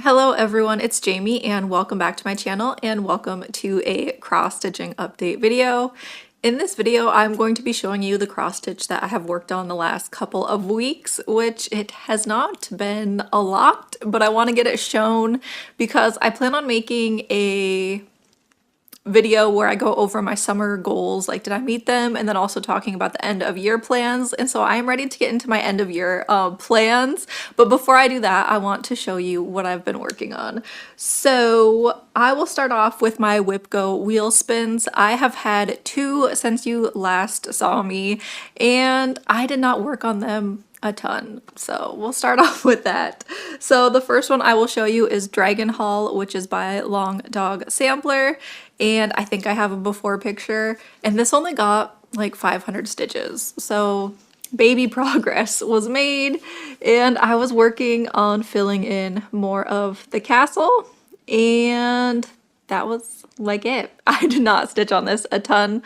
Hello everyone, it's Jamie and welcome back to my channel and welcome to a cross stitching update video. In this video, I'm going to be showing you the cross stitch that I have worked on the last couple of weeks, which it has not been a lot, but I want to get it shown because I plan on making a video where I go over my summer goals, like did I meet them, and then also talking about the end of year plans. And so I am ready to get into my end of year plans, but before I do that, I want to show you what I've been working on. So I will start off with my Whip Go wheel spins. I have had two since you last saw me, and I did not work on them a ton. So we'll start off with that. So the first one I will show you is Dragon Hall, which is by Long Dog Sampler. And I think I have a before picture. And this only got like 500 stitches. So baby progress was made. And I was working on filling in more of the castle. And that was like it. I did not stitch on this a ton.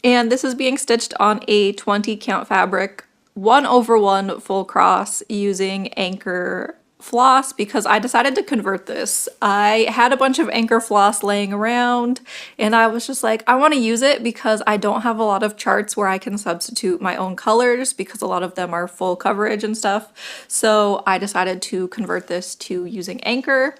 And this is being stitched on a 20 count fabric, 1/1 full cross using anchor floss because I decided to convert this. I had a bunch of anchor floss laying around and I was just like, I want to use it because I don't have a lot of charts where I can substitute my own colors because a lot of them are full coverage and stuff. So I decided to convert this to using anchor.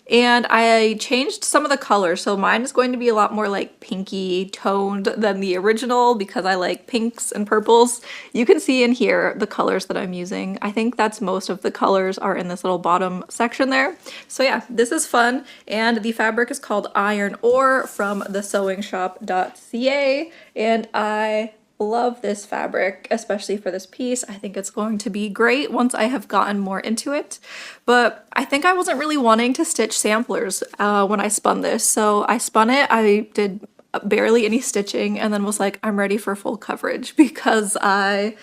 And I changed some of the colors, so mine is going to be a lot more like pinky toned than the original because I like pinks and purples. You can see in here the colors that I'm using. I think that's most of the colors are in this little bottom section there. So yeah, this is fun, and the fabric is called Iron Ore from thesewingshop.ca, and I love this fabric, especially for this piece. I think it's going to be great once I have gotten more into it. But I think I wasn't really wanting to stitch samplers when I spun this. So I spun it, I did barely any stitching, and then was like, I'm ready for full coverage because I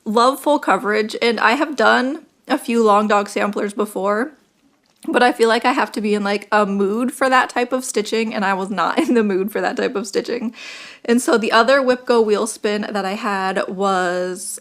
love full coverage. And I have done a few Long Dog samplers before, but I feel like I have to be in like a mood for that type of stitching, and I was not in the mood for that type of stitching. And so the other Whip Go wheel spin that I had was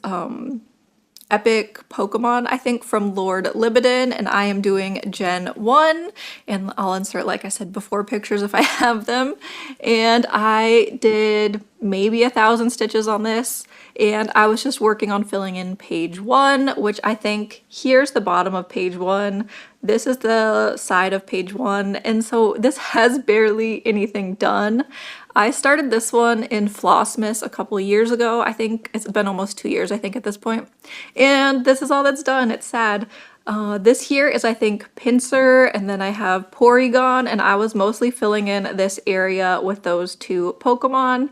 Epic Pokemon, I think, from Lord Libidin, and I am doing Gen 1, and I'll insert, like I said before, pictures if I have them. And I did maybe 1,000 stitches on this, and I was just working on filling in page 1, which I think here's the bottom of page 1. This is the side of page 1, and so this has barely anything done. I started this one in Flossmas a couple of years ago. I think it's been almost 2 years, I think, at this point. And this is all that's done. It's sad. This here is, I think, Pincer, and then I have Porygon, and I was mostly filling in this area with those two Pokemon.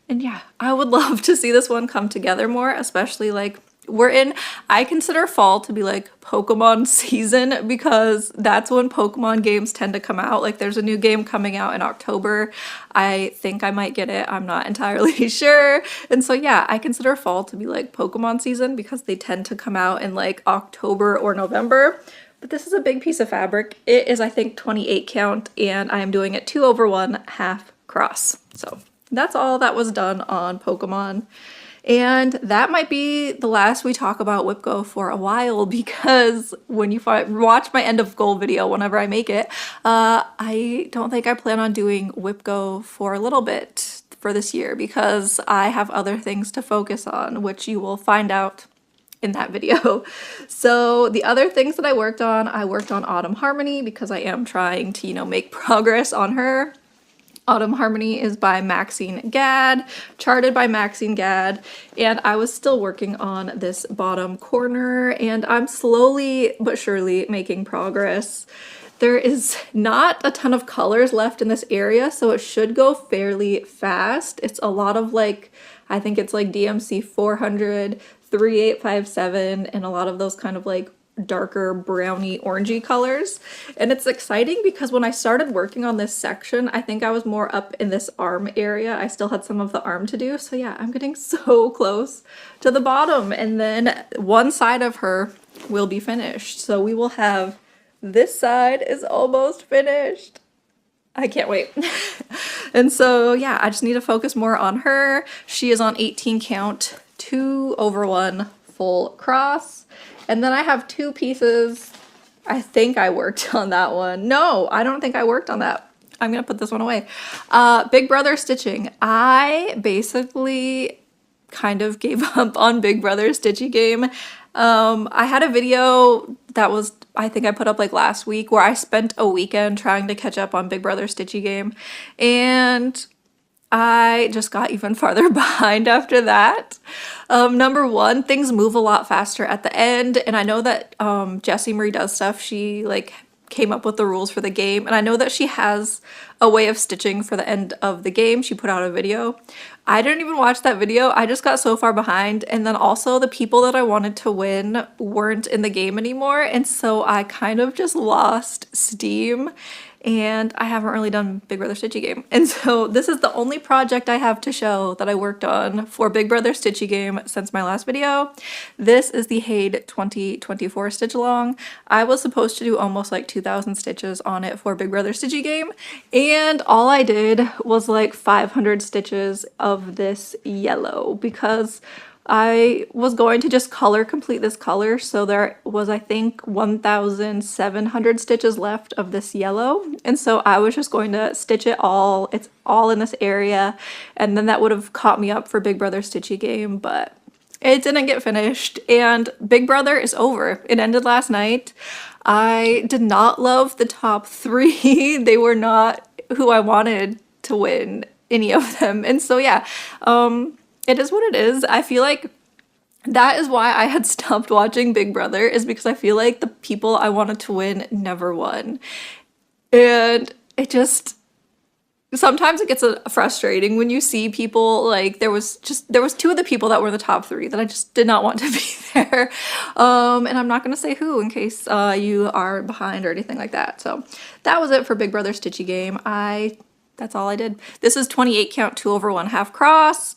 And yeah, I would love to see this one come together more, especially like I consider fall to be like Pokemon season because that's when Pokemon games tend to come out. Like there's a new game coming out in October. I think I might get it. I'm not entirely sure. And so yeah, I consider fall to be like Pokemon season because they tend to come out in like October or November. But this is a big piece of fabric. It is, I think, 28 count, and I am doing it 2/1 half cross. So that's all that was done on Pokemon. And that might be the last we talk about Whip Go for a while because when you watch my end of goal video, whenever I make it, I don't think I plan on doing Whip Go for a little bit for this year because I have other things to focus on, which you will find out in that video. So the other things that I worked on Autumn Harmony because I am trying to, make progress on her. Autumn Harmony is by Maxine Gadd, charted by Maxine Gadd, and I was still working on this bottom corner, and I'm slowly but surely making progress. There is not a ton of colors left in this area, so it should go fairly fast. It's a lot of like, I think it's like DMC 400, 3857, and a lot of those kind of like darker browny orangey colors. And it's exciting because when I started working on this section, I think I was more up in this arm area. I still had some of the arm to do. So yeah, I'm getting so close to the bottom, and then one side of her will be finished. So we will have this side is almost finished. I can't wait. And so yeah, I just need to focus more on her. She is on 18 count, 2/1 full cross. And then I have two pieces I think I worked on that one. No, I don't think I worked on that. I'm gonna put this one away. Big Brother stitching. I basically kind of gave up on Big Brother stitchy game. I had a video that was, I think I put up like last week, where I spent a weekend trying to catch up on Big Brother stitchy game, and I just got even farther behind after that. Number one, things move a lot faster at the end, and I know that Jessie Marie Does Stuff, she like came up with the rules for the game, and I know that she has a way of stitching for the end of the game. She put out a video. I didn't even watch that video. I just got so far behind, and then also the people that I wanted to win weren't in the game anymore, and so I kind of just lost steam, and I haven't really done Big Brother Stitchy Game. And so this is the only project I have to show that I worked on for Big Brother Stitchy Game since my last video. This is the Haid 2024 stitch along. I was supposed to do almost like 2,000 stitches on it for Big Brother Stitchy Game, and all I did was like 500 stitches of this yellow because I was going to just color complete this color, so there was, I think, 1,700 stitches left of this yellow, and so I was just going to stitch it all. It's all in this area, and then that would have caught me up for Big Brother Stitchy Game, but it didn't get finished, and Big Brother is over. It ended last night. I did not love the top three. They were not who I wanted to win any of them, and so yeah, it is what it is. I feel like that is why I had stopped watching Big Brother, is because I feel like the people I wanted to win never won. And it just, sometimes it gets frustrating when you see people, like there was two of the people that were in the top three that I just did not want to be there. And I'm not going to say who in case you are behind or anything like that. So that was it for Big Brother Stitchy Game. That's all I did. This is 28 count 2 over 1 half cross.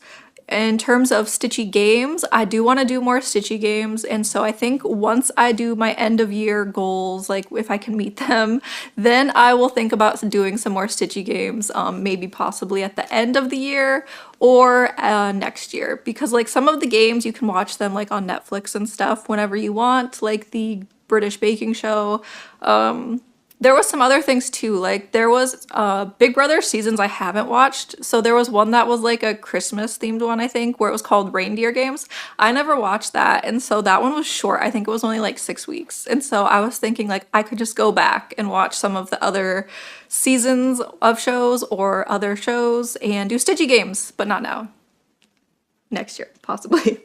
In terms of stitchy games, I do want to do more stitchy games, and so I think once I do my end of year goals, like if I can meet them, then I will think about doing some more stitchy games, maybe possibly at the end of the year or next year, because like some of the games you can watch them like on Netflix and stuff whenever you want, like the British baking show. There was some other things too, like there was Big Brother seasons I haven't watched. So there was one that was like a Christmas themed one, I think, where it was called Reindeer Games. I never watched that, and so that one was short. I think it was only like 6 weeks. And so I was thinking like I could just go back and watch some of the other seasons of shows or other shows and do stitchy games, but not now. Next year, possibly.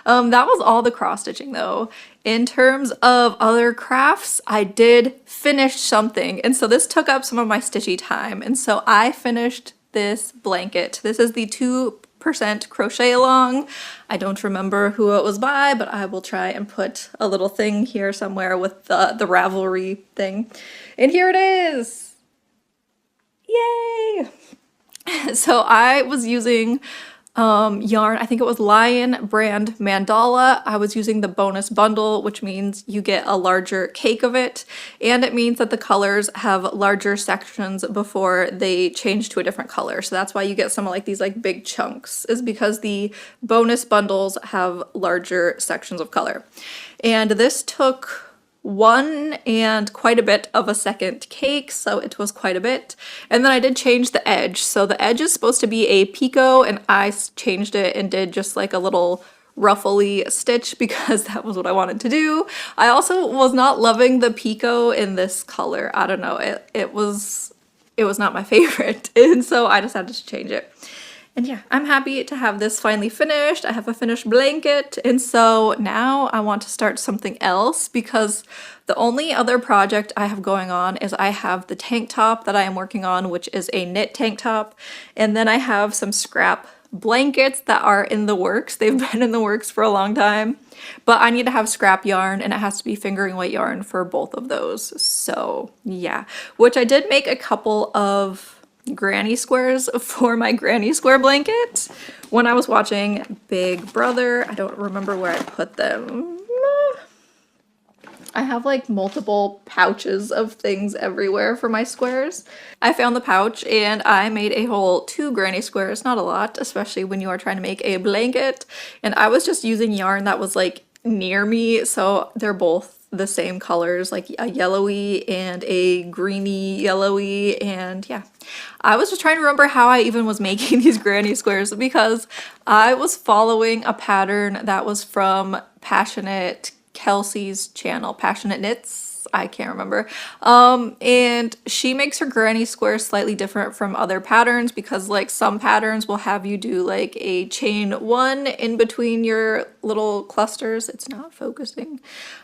That was all the cross stitching though. In terms of other crafts, I did finish something, and so this took up some of my stitchy time, and so I finished this blanket. This is the 2% crochet along. I don't remember who it was by, but I will try and put a little thing here somewhere with the Ravelry thing. And here it is! Yay! So I was using yarn, I think it was Lion brand Mandala. I was using the bonus bundle, which means you get a larger cake of it, and it means that the colors have larger sections before they change to a different color. So that's why you get some of like these like big chunks, is because the bonus bundles have larger sections of color. And this took one and quite a bit of a second cake, so it was quite a bit. And then I did change the edge. So the edge is supposed to be a picot, and I changed it and did just like a little ruffly stitch because that was what I wanted to do. I also was not loving the picot in this color. I don't know, it was not my favorite, and so I decided to change it. And yeah, I'm happy to have this finally finished. I have a finished blanket, and so now I want to start something else, because the only other project I have going on is I have the tank top that I am working on, which is a knit tank top, and then I have some scrap blankets that are in the works. They've been in the works for a long time, but I need to have scrap yarn, and it has to be fingering weight yarn for both of those. So yeah, which I did make a couple of granny squares for my granny square blanket when I was watching Big Brother. I don't remember where I put them. I have like multiple pouches of things everywhere for my squares. I found the pouch and I made a whole 2 granny squares, not a lot, especially when you are trying to make a blanket. And I was just using yarn that was like near me, so they're both the same colors, like a yellowy and a greeny yellowy, and yeah. I was just trying to remember how I even was making these granny squares because I was following a pattern that was from Passionate Kelsey's channel, Passionate Knits. I can't remember. And she makes her granny squares slightly different from other patterns because like some patterns will have you do like a chain 1 in between your little clusters. It's not focusing.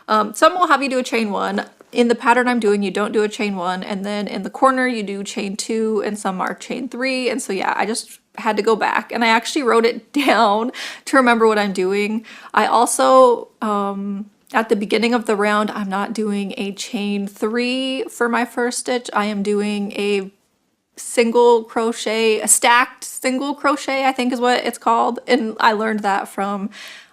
Some will have you do a chain 1. In the pattern I'm doing, you don't do a chain 1, and then in the corner you do chain 2, and some are chain 3. And so yeah, I just had to go back and I actually wrote it down to remember what I'm doing. I also at the beginning of the round, I'm not doing a chain 3 for my first stitch. I am doing a single crochet, a stacked single crochet, I think is what it's called. And I learned that from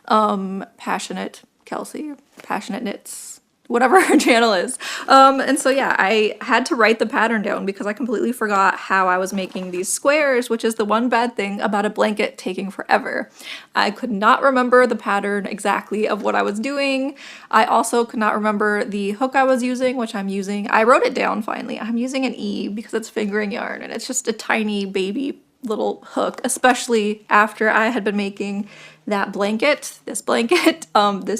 Passionate Kelsey, Passionate Knits, whatever her channel is. And so yeah, I had to write the pattern down because I completely forgot how I was making these squares, which is the one bad thing about a blanket taking forever. I could not remember the pattern exactly of what I was doing. I also could not remember the hook I was using, which I'm using. I wrote it down finally. I'm using an E because it's fingering yarn and it's just a tiny baby little hook, especially after I had been making that blanket, this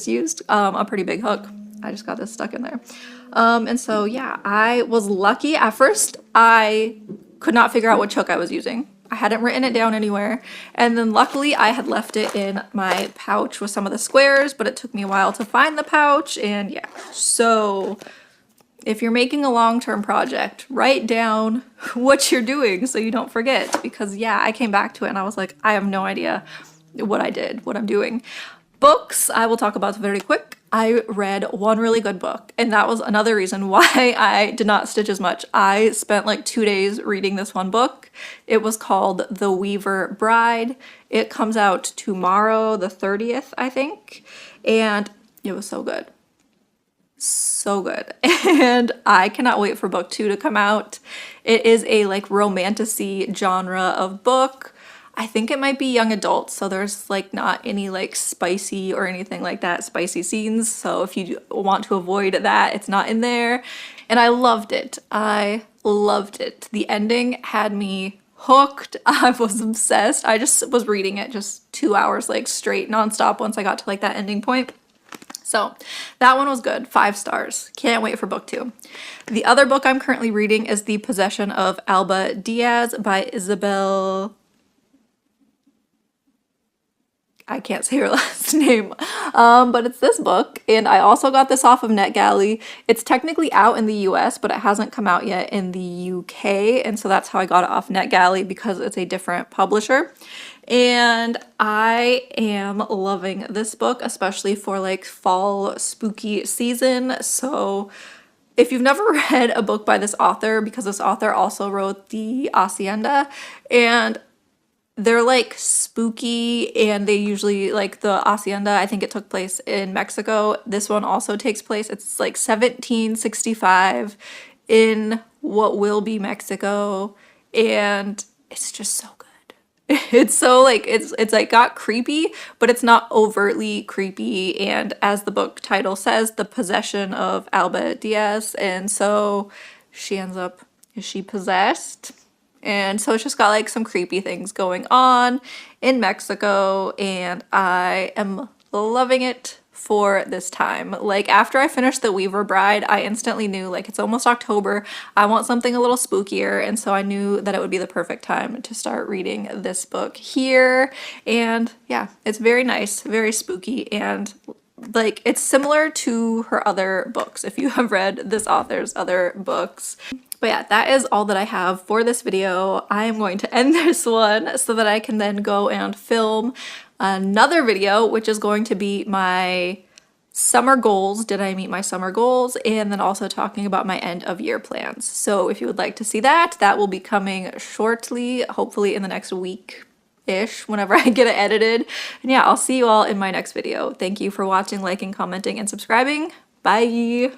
used a pretty big hook. I just got this stuck in there. And so yeah, I was lucky. At first, I could not figure out which hook I was using. I hadn't written it down anywhere. And then luckily I had left it in my pouch with some of the squares, but it took me a while to find the pouch. And yeah, so if you're making a long-term project, write down what you're doing so you don't forget. Because yeah, I came back to it and I was like, I have no idea what I did, what I'm doing. Books, I will talk about very quick. I read one really good book, and that was another reason why I did not stitch as much. I spent like 2 days reading this one book. It was called The Weaver Bride. It comes out tomorrow, the 30th, I think, and it was so good. So good. And I cannot wait for book 2 to come out. It is a like romantasy genre of book. I think it might be young adult, so there's like not any like spicy or anything like that, spicy scenes. So if you want to avoid that, it's not in there. And I loved it. I loved it. The ending had me hooked. I was obsessed. I just was reading it just 2 hours like straight nonstop once I got to like that ending point. So that one was good. 5 stars. Can't wait for book 2. The other book I'm currently reading is The Possession of Alba Diaz by Isabel. I can't say her last name, but it's this book, and I also got this off of NetGalley. It's technically out in the US, but it hasn't come out yet in the UK, and so that's how I got it off NetGalley because it's a different publisher. And I am loving this book, especially for like fall spooky season. So if you've never read a book by this author, because this author also wrote The Hacienda, and they're like spooky, and they usually like the Hacienda, I think it took place in Mexico. This one also takes place, it's like 1765 in what will be Mexico, and it's just so good. It's so like, it's like got creepy, but it's not overtly creepy. And as the book title says, the possession of Alba Diaz. And so she ends up, is she possessed? And so it's just got like some creepy things going on in Mexico, and I am loving it for this time. Like after I finished The Weaver Bride, I instantly knew like it's almost October. I want something a little spookier, and so I knew that it would be the perfect time to start reading this book here. And yeah, it's very nice, very spooky, and like it's similar to her other books if you have read this author's other books. But yeah, that is all that I have for this video. I am going to end this one so that I can then go and film another video, which is going to be my summer goals. Did I meet my summer goals? And then also talking about my end of year plans. So if you would like to see that, that will be coming shortly, hopefully in the next week-ish, whenever I get it edited. And yeah, I'll see you all in my next video. Thank you for watching, liking, commenting, and subscribing. Bye!